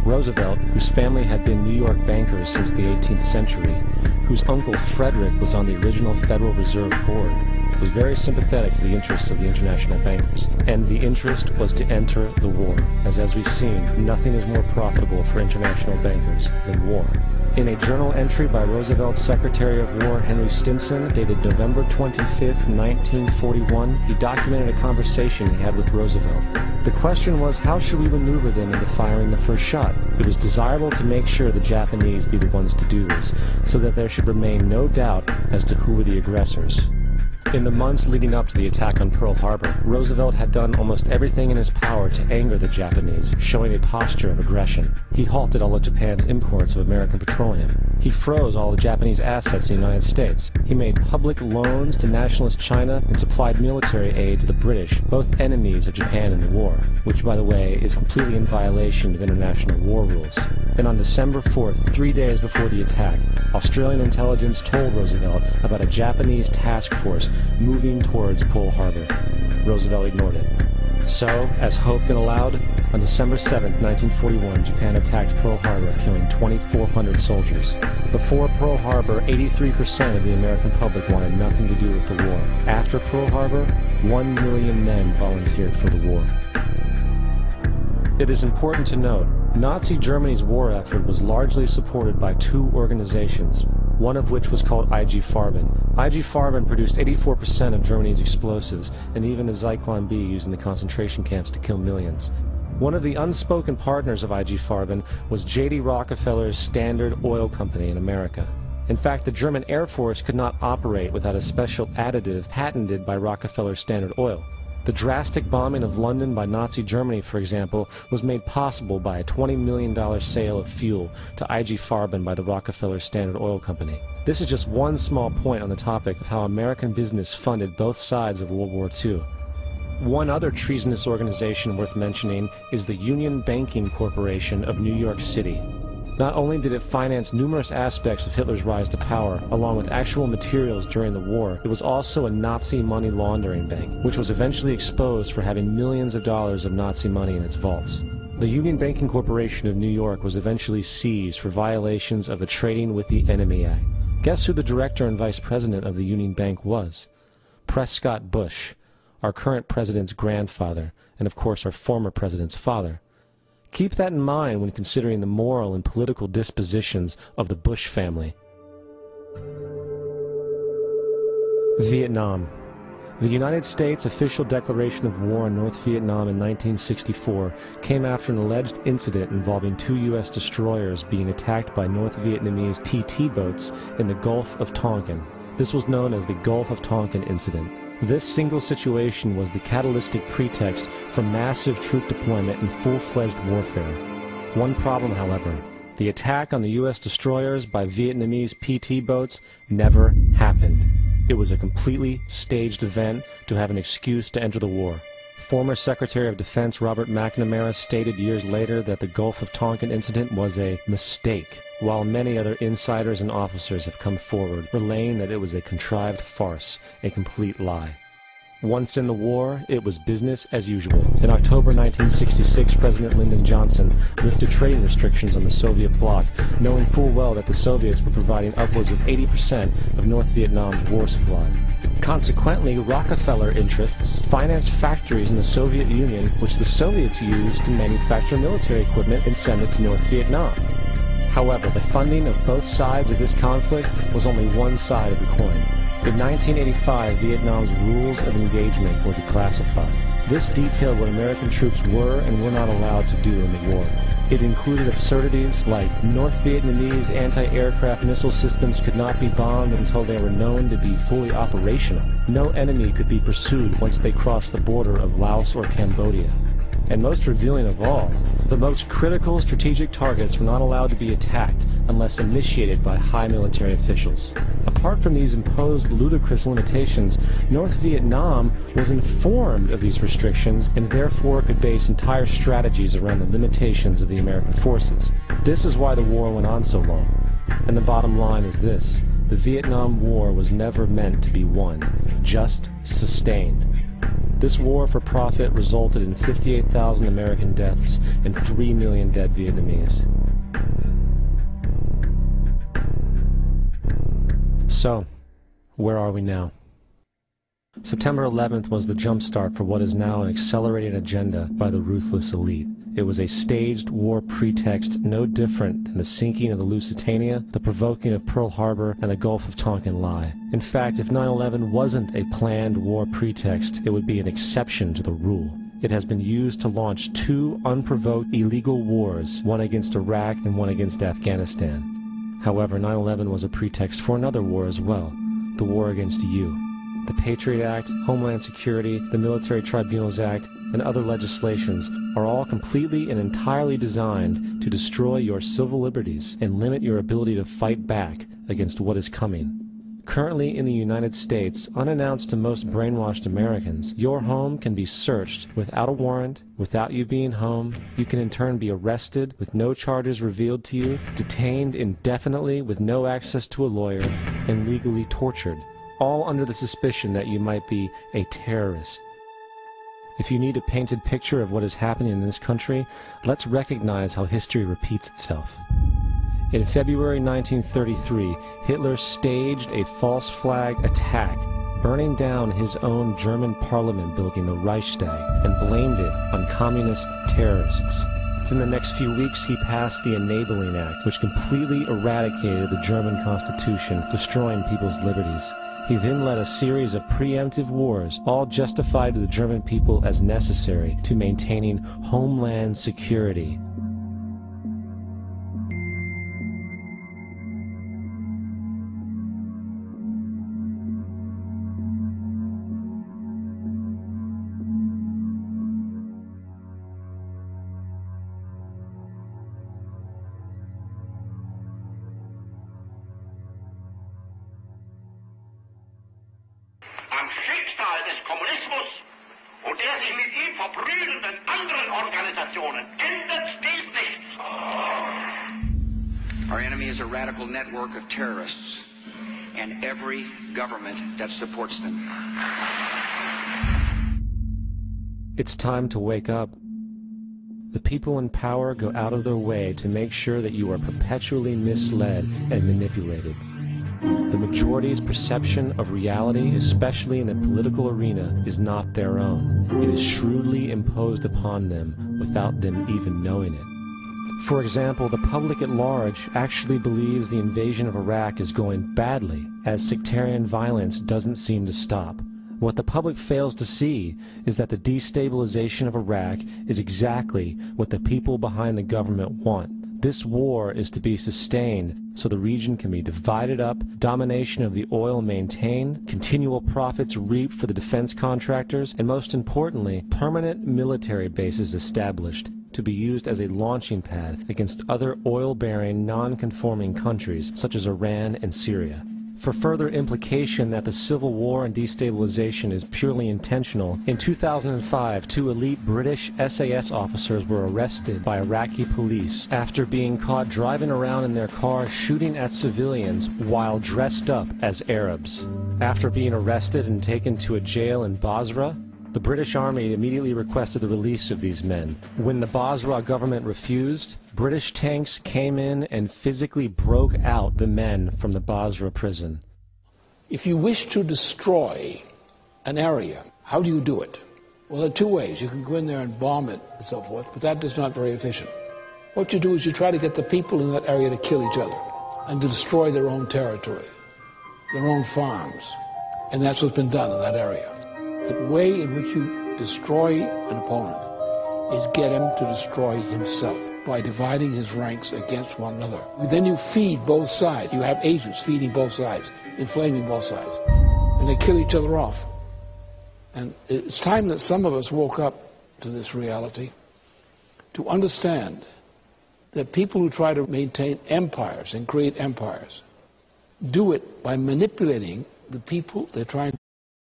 Roosevelt, whose family had been New York bankers since the 18th century, whose uncle Frederick was on the original Federal Reserve Board, was very sympathetic to the interests of the international bankers, and the interest was to enter the war, as we've seen, nothing is more profitable for international bankers than war. In a journal entry by Roosevelt's Secretary of War Henry Stimson, dated November 25, 1941, he documented a conversation he had with Roosevelt. The question was, how should we maneuver them into firing the first shot? It was desirable to make sure the Japanese be the ones to do this, so that there should remain no doubt as to who were the aggressors. In the months leading up to the attack on Pearl Harbor, Roosevelt had done almost everything in his power to anger the Japanese, showing a posture of aggression. He halted all of Japan's imports of American petroleum. He froze all the Japanese assets in the United States. He made public loans to nationalist China and supplied military aid to the British, both enemies of Japan in the war, which, by the way, is completely in violation of international war rules. And on December 4th, 3 days before the attack, Australian intelligence told Roosevelt about a Japanese task force moving towards Pearl Harbor. Roosevelt ignored it. So, as hoped and allowed, on December 7, 1941, Japan attacked Pearl Harbor, killing 2,400 soldiers. Before Pearl Harbor, 83% of the American public wanted nothing to do with the war. After Pearl Harbor, 1 million men volunteered for the war. It is important to note, Nazi Germany's war effort was largely supported by two organizations, one of which was called IG Farben. IG Farben produced 84% of Germany's explosives, and even the Zyklon B used in the concentration camps to kill millions. One of the unspoken partners of IG Farben was J.D. Rockefeller's Standard Oil Company in America. In fact, the German Air Force could not operate without a special additive patented by Rockefeller's Standard Oil. The drastic bombing of London by Nazi Germany, for example, was made possible by a $20 million sale of fuel to IG Farben by the Rockefeller Standard Oil Company. This is just one small point on the topic of how American business funded both sides of World War II. One other treasonous organization worth mentioning is the Union Banking Corporation of New York City. Not only did it finance numerous aspects of Hitler's rise to power, along with actual materials during the war, it was also a Nazi money laundering bank, which was eventually exposed for having millions of dollars of Nazi money in its vaults. The Union Banking Corporation of New York was eventually seized for violations of the Trading with the Enemy Act. Guess who the director and vice president of the Union Bank was? Prescott Bush, our current president's grandfather, and of course our former president's father. Keep that in mind when considering the moral and political dispositions of the Bush family. Vietnam. The United States' official declaration of war on North Vietnam in 1964 came after an alleged incident involving two U.S. destroyers being attacked by North Vietnamese PT boats in the Gulf of Tonkin. This was known as the Gulf of Tonkin Incident. This single situation was the catalytic pretext for massive troop deployment and full-fledged warfare. One problem, however, the attack on the U.S. destroyers by Vietnamese PT boats never happened. It was a completely staged event to have an excuse to enter the war. Former Secretary of Defense Robert McNamara stated years later that the Gulf of Tonkin incident was a mistake, while many other insiders and officers have come forward, relaying that it was a contrived farce, a complete lie. Once in the war, it was business as usual. In October 1966, President Lyndon Johnson lifted trading restrictions on the Soviet bloc, knowing full well that the Soviets were providing upwards of 80% of North Vietnam's war supplies. Consequently, Rockefeller interests financed factories in the Soviet Union, which the Soviets used to manufacture military equipment and send it to North Vietnam. However, the funding of both sides of this conflict was only one side of the coin. In 1985, Vietnam's rules of engagement were declassified. This detailed what American troops were and were not allowed to do in the war. It included absurdities like North Vietnamese anti-aircraft missile systems could not be bombed until they were known to be fully operational. No enemy could be pursued once they crossed the border of Laos or Cambodia. And most revealing of all, the most critical strategic targets were not allowed to be attacked unless initiated by high military officials. Apart from these imposed ludicrous limitations, North Vietnam was informed of these restrictions and therefore could base entire strategies around the limitations of the American forces. This is why the war went on so long. And the bottom line is this: the Vietnam War was never meant to be won, just sustained. This war for profit resulted in 58,000 American deaths and 3 million dead Vietnamese. So, where are we now? September 11th was the jumpstart for what is now an accelerated agenda by the ruthless elite. It was a staged war pretext no different than the sinking of the Lusitania, the provoking of Pearl Harbor, and the Gulf of Tonkin lie. In fact, if 9/11 wasn't a planned war pretext, it would be an exception to the rule. It has been used to launch 2 unprovoked illegal wars, one against Iraq and one against Afghanistan. However, 9/11 was a pretext for another war as well, the war against you. The Patriot Act, Homeland Security, the Military Tribunals Act, and other legislations are all completely and entirely designed to destroy your civil liberties and limit your ability to fight back against what is coming. Currently in the United States, unannounced to most brainwashed Americans, your home can be searched without a warrant, without you being home. You can in turn be arrested with no charges revealed to you, detained indefinitely with no access to a lawyer, and legally tortured, all under the suspicion that you might be a terrorist. If you need a painted picture of what is happening in this country, let's recognize how history repeats itself. In February 1933, Hitler staged a false flag attack, burning down his own German parliament building, the Reichstag, and blamed it on communist terrorists. In the next few weeks, he passed the Enabling Act, which completely eradicated the German Constitution, destroying people's liberties. He then led a series of preemptive wars, all justified to the German people as necessary to maintaining homeland security. Am Schicksal des Kommunismus und der sich mit ihm verbrüdernden anderen Organisationen ändert dies nichts. Our enemy is a radical network of terrorists and every government that supports them. It's time to wake up. The people in power go out of their way to make sure that you are perpetually misled and manipulated. The majority's perception of reality, especially in the political arena, is not their own. It is shrewdly imposed upon them without them even knowing it. For example, the public at large actually believes the invasion of Iraq is going badly, as sectarian violence doesn't seem to stop. What the public fails to see is that the destabilization of Iraq is exactly what the people behind the government want. This war is to be sustained so the region can be divided up, domination of the oil maintained, continual profits reaped for the defense contractors, and most importantly, permanent military bases established to be used as a launching pad against other oil-bearing, non-conforming countries such as Iran and Syria. For further implication that the civil war and destabilization is purely intentional, in 2005, 2 elite British SAS officers were arrested by Iraqi police after being caught driving around in their car shooting at civilians while dressed up as Arabs. After being arrested and taken to a jail in Basra, the British Army immediately requested the release of these men. When the Basra government refused, British tanks came in and physically broke out the men from the Basra prison. If you wish to destroy an area, how do you do it? Well, there are 2 ways. You can go in there and bomb it and so forth, but that is not very efficient. What you do is you try to get the people in that area to kill each other and to destroy their own territory, their own farms. And that's what's been done in that area. The way in which you destroy an opponent is get him to destroy himself by dividing his ranks against one another. Then you feed both sides. You have agents feeding both sides, inflaming both sides. And they kill each other off. And it's time that some of us woke up to this reality, to understand that people who try to maintain empires and create empires do it by manipulating the people they're trying